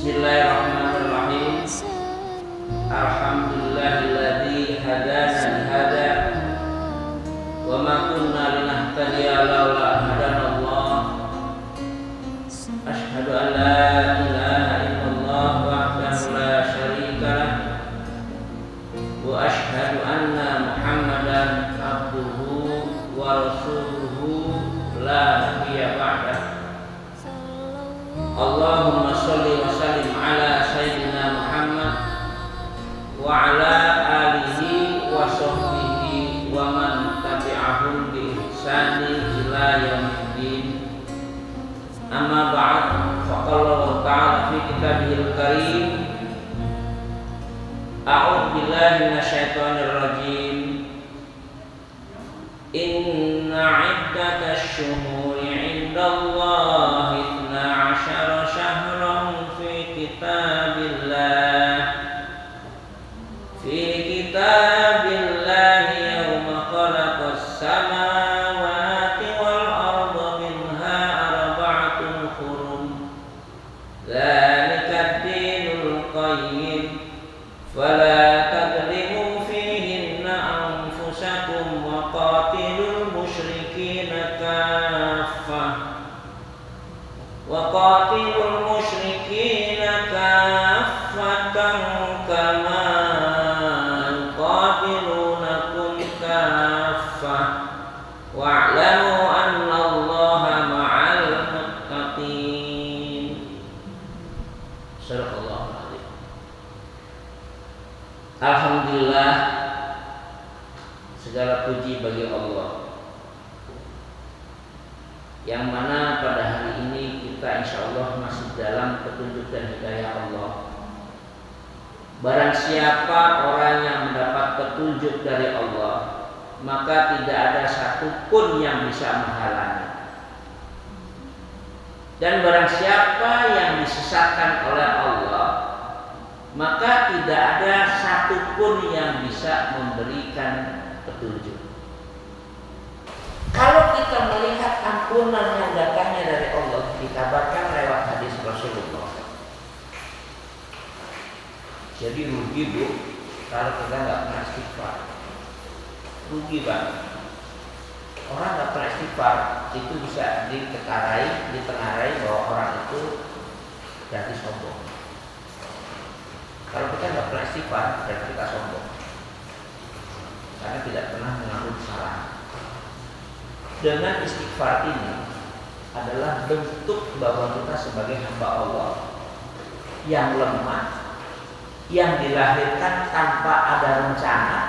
Bismillahirrahmanirrahim. Alhamdulillahilladzi hadana lihada wa ma kunna linahtadiya laula an hadanallah. Asyhadu an la ilaha illallah wahdahu la syarika lah wa asyhadu anna Muhammadan abduhu wa rasuluhu la nabiyya ba'dah. Allahumma sholli wa sallim ala sayyidina Muhammad wa ala alihi wa sahbihi wa man tabi'ahum bi ihsani ila yaumiddin. Amma ba'd, faqala Allah ta'ala fi kitabihil karim, a'udzu billahi minasyaitonir rajim. Inna 'iddatash syuhuri 'indallahi 12 syahran fi kitabillahi yawma khalaqas samawati wal arda minha arba'atun hurum. Dzalika ad-dinul qayyim fala tadlimu fihinna anfusakum wa qatilul musyrikina kaffah kama yuqatilunakum kaffah wa'lamu annallaha ma'al muttaqin. Shadaqallahul adzim. Alhamdulillah, segala puji bagi Allah, yang mana pada hari ini kita insya Allah masih dalam petunjuk dan hidayah Allah. Barang siapa orang yang mendapat petunjuk dari Allah, maka tidak ada satupun yang bisa menghalangi. Dan barang siapa yang disesatkan oleh Allah, maka tidak ada satupun yang bisa memberikan petunjuk. Kalau kita melihat ampunan yang datangnya dari Allah, dikabarkan lewat hadis Rasulullah. Jadi rugi bu, kalau kita nggak pernah istighfar, rugi banget. Orang nggak pernah istighfar itu bisa ditengarai bahwa orang itu berarti sombong. Kalau kita nggak pernah istighfar, berarti kita sombong, karena tidak pernah mengakui kesalahan. Dengan istighfar ini adalah bentuk bahwa kita sebagai hamba Allah yang lemah, yang dilahirkan tanpa ada rencana,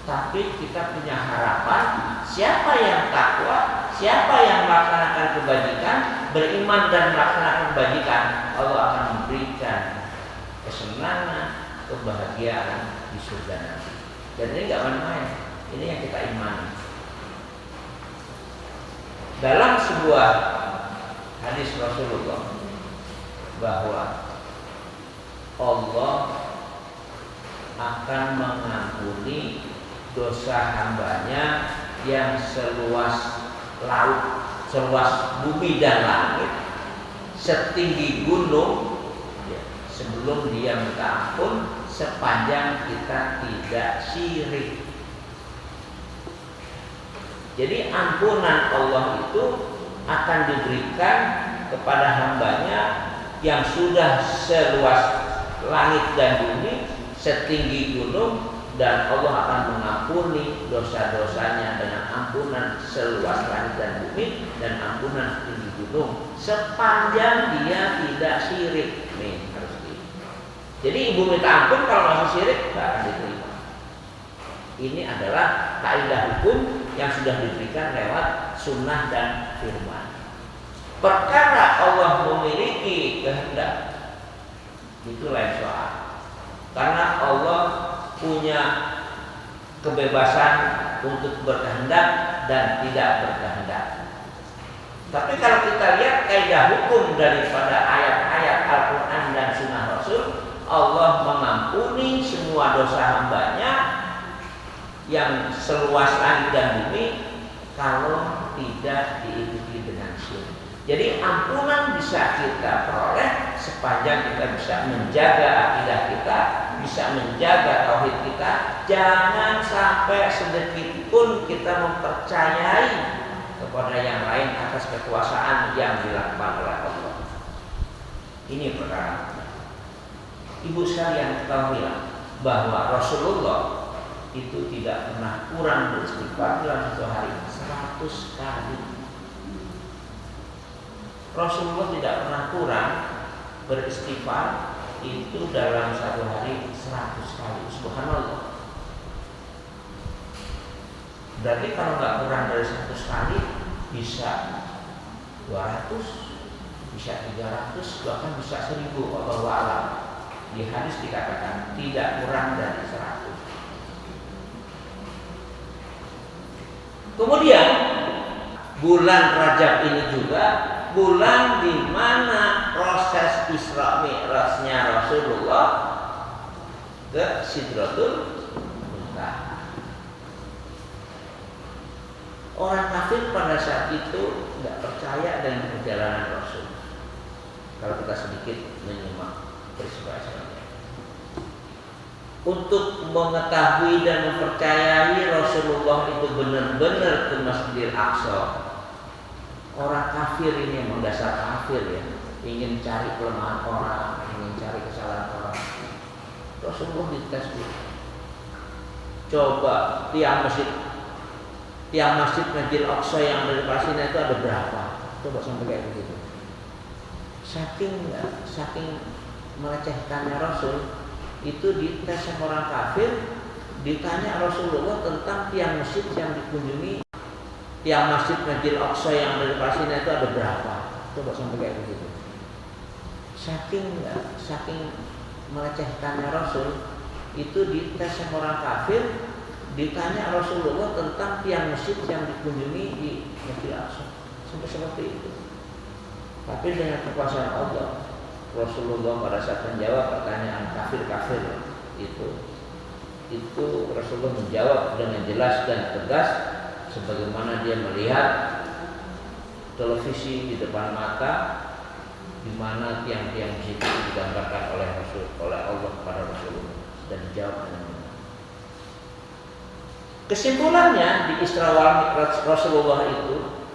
tapi kita punya harapan. Siapa yang takwa, siapa yang melaksanakan kebajikan, beriman dan melaksanakan kebajikan, Allah akan memberikan kesenangan, kebahagiaan di surga nanti. Dan ini nggak main-main, ini yang kita imani. Dalam sebuah hadis Rasulullah bahwa Allah akan mengampuni dosa hambanya yang seluas laut, seluas bumi dan langit, setinggi gunung, sebelum dia minta ampun, sepanjang kita tidak syirik. Jadi ampunan Allah itu akan diberikan kepada hambanya yang sudah seluas langit dan bumi, setinggi gunung, dan Allah akan mengampuni dosa-dosanya dengan ampunan seluas langit dan bumi dan ampunan setinggi gunung sepanjang dia tidak syirik. Nih harus gitu. Jadi ibu minta ampun kalau masih syirik nggak akan diterima. Ini adalah kaidah hukum yang sudah diberikan lewat sunnah dan firman. Perkara Allah memiliki kehendak, itu lain soal. Karena Allah punya kebebasan untuk berkehendak dan tidak berkehendak. Tapi kalau kita lihat kaidah hukum daripada ayat-ayat Al-Quran dan Sunnah Rasul, Allah mengampuni semua dosa hambanya yang seluas langit dan bumi kalau tidak diikuti dengan syirik. Jadi ampunan bisa kita peroleh sepanjang kita bisa menjaga akidah kita, bisa menjaga tauhid kita. Jangan sampai sedikit pun kita mempercayai kepada yang lain atas kekuasaan yang dilakukan oleh Allah. Ini perkara. Ibu sekalian ketahuilah bahwa Rasulullah itu tidak pernah kurang beristighfar dalam satu hari 100 kali. Rasulullah tidak pernah kurang beristighfar itu dalam satu hari 100 kali. Subhanallah. Berarti kalau nggak kurang dari 100 kali bisa 200, bisa 300, bahkan bisa 1000. Wallahu a'lam. Di hadis dikatakan tidak kurang dari 100. Kemudian bulan Rajab ini juga bulan di mana proses Isra Mi'rajnya Rasulullah ke Sidratul Muntaha. Orang kafir pada saat itu tidak percaya dengan perjalanan Rasul. Kalau kita sedikit menyimak peristiwa Isra. Untuk mengetahui dan mempercayai Rasulullah itu benar-benar ke Masjidil Aqsa, orang kafir ini memang dasar kafir ya, ingin cari kelemahan orang, ingin cari kesalahan orang. Rasulullah dites dulu. Coba tiang masjid Masjidil Aqsa yang dari Palestina itu ada berapa? Coba sampai kayak begitu. Saking melecehkannya Rasul, itu dites sama orang kafir, ditanya Rasulullah tentang tiang masjid yang dikunjungi, tiang masjid Masjidil Aqsa yang dari Palestina itu ada berapa? Coba sampai kayak begitu. Saking melecehkannya Rasul, itu dites sama orang kafir, ditanya Rasulullah tentang tiang masjid yang dikunjungi di Masjidil Aqsa. Sampai seperti itu. Tapi dengan kekuasaan Allah, Rasulullah pada saat menjawab pertanyaan kafir-kafir itu Rasulullah menjawab dengan jelas dan tegas, sebagaimana dia melihat televisi di depan mata, di mana tiang-tiang masjid itu digambarkan oleh Allah kepada Rasulullah, dan dijawab dengan benar. Kesimpulannya di Isra wal Mi'raj Rasulullah itu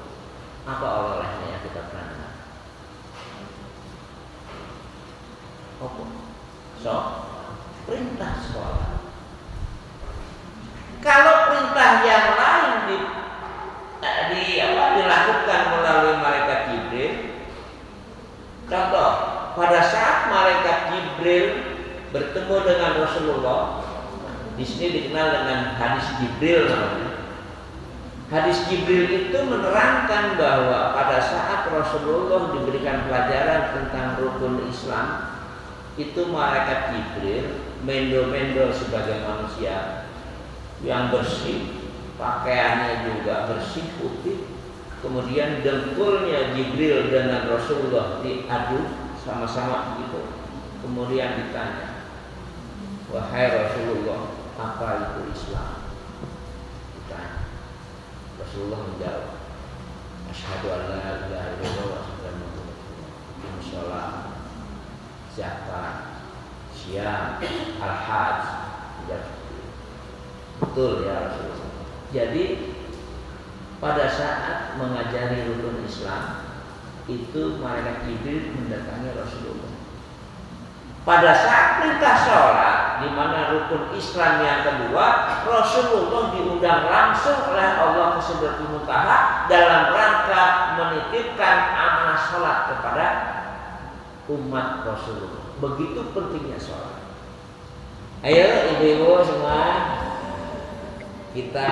apa oleh-olehnya yang kita pernah dengar? Perintah sholat. Kalau perintah yang lain dilakukan melalui malaikat Jibril, contoh pada saat malaikat Jibril bertemu dengan Rasulullah, di sini dikenal dengan hadis Jibril namanya. Hadis Jibril itu menerangkan bahwa pada saat Rasulullah diberikan pelajaran tentang rukun Islam, itu malaikat Jibril mendo-mendo sebagai manusia yang bersih, pakaiannya juga bersih putih. Kemudian dengkulnya Jibril dengan Rasulullah diadu sama-sama begitu. Kemudian ditanya, wahai Rasulullah, apa itu Islam? Ditanya. Rasulullah menjawab, asyhadu an la ilaha illallah wa asyhadu anna muhammadan rasulullah. Zakat, siam, al-hajj, betul ya Rasulullah. Jadi pada saat mengajari rukun Islam itu malaikat Jibril mendatangi Rasulullah. Pada saat perintah sholat, di mana rukun Islam yang kedua, Rasulullah diundang langsung oleh Allah ke Sidratul Muntaha dalam rangka menitipkan amanah sholat kepada umat Rasulullah. Begitu pentingnya sholat. Ayo ibu-ibu semua, kita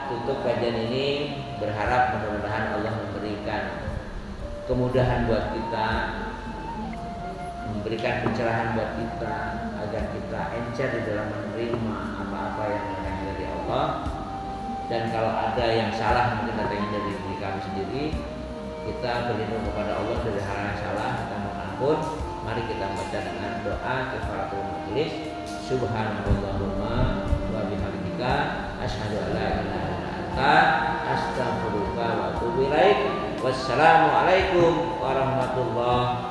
tutup kajian ini, berharap mudah-mudahan Allah memberikan kemudahan buat kita, memberikan pencerahan buat kita, agar kita encer di dalam menerima apa-apa yang datang dari Allah. Dan kalau ada yang salah mungkin datangnya dari diri kami sendiri, kita berlindung kepada Allah dari hal yang salah, kita mohon ampun. Mari kita baca dengan doa kafaratul majelis. Subhanallahumma wa bihamdika asyhadu an la ilaha illa anta astaghfiruka wa atubu ilaik. Wassalamualaikum warahmatullahi